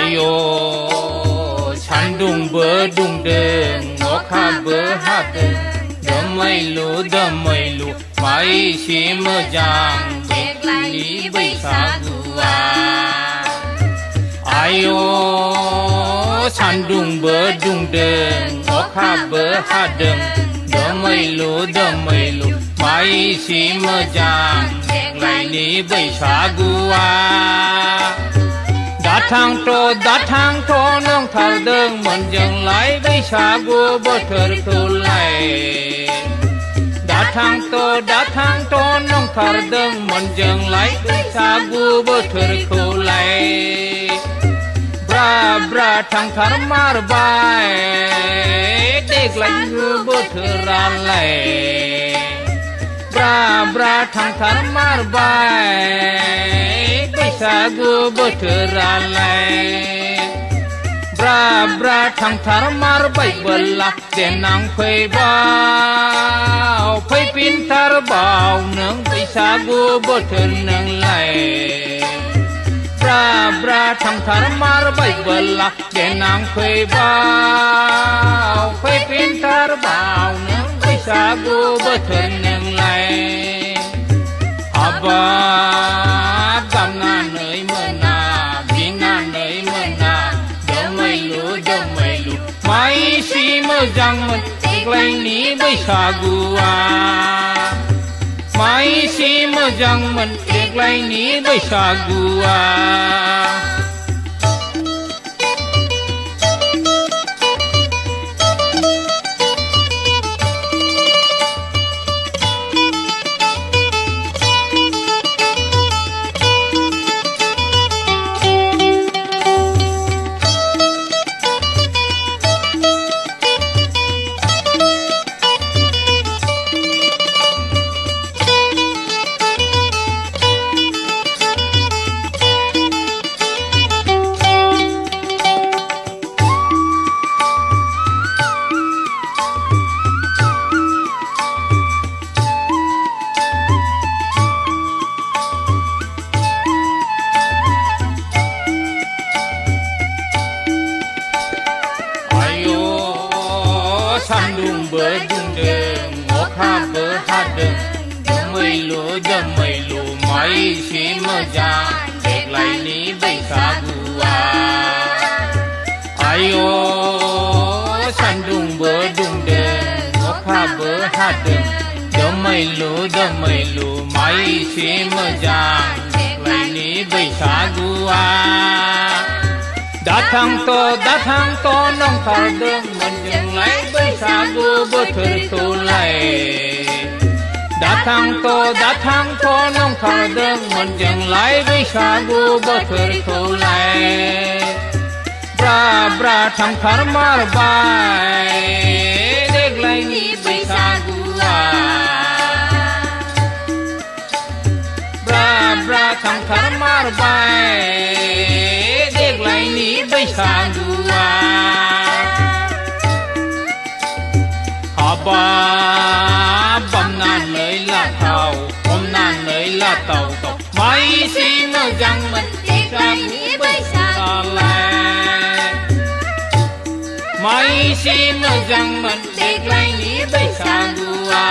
아요 산둥버 둥등 녹화버 하등 더마일루 마이시 머장 백리 बैसागुआ 아요 산둥버 둥등 녹화버 하등 더마일루 마이시 머장 백리 बैसागुआ Datang to nong thardeng menjeng lai बैसागु बोथोरखौ लाय Datang to nong thardeng menjeng lai बैसागु बोथोरखौ लाय Bra थांथार मारबाय देग्लाय बोथोरालाय Bra थांथार मारबाय बैसागु बोथोरालाय ब्रा थांथार मारबाय बोला देनां फैबाव फैफिनथारबाव नों बैसागु बोथोर नोंलाय ब्रा थांथार मारबाय बोला देनां फैबाव फैफिनथारबाव नों बैसागु बोथोर नोंलाय Habab gamnanai mana binanai mana damailu mai si mojang men deglai ni बैसागुआ mai si mojang men deglai ni बैसागुआ 산둥버 둥등 목하버 하등 더마일루 마이시 머장 백라이 ni बैसागुआ 아요 산둥버 둥등 목하버 하등 더마일루 마이시 머장 백라이 ni बैसागुआ Datang to nong thardeng menjeng lai बैसागु बोथोरखौ लाय Datang to nong thardeng menjeng lai बैसागु बोथोरखौ लाय Bra थांथार मारबाय देग्लायनि बैसागुआ Bra थांथार मारबाय देग्लायनि बैसागुआ Habab bamnanai latau omnanai latau mai si mojang men deglai बैसागुआलाय mai si mojang men deglai ni बैसागुआ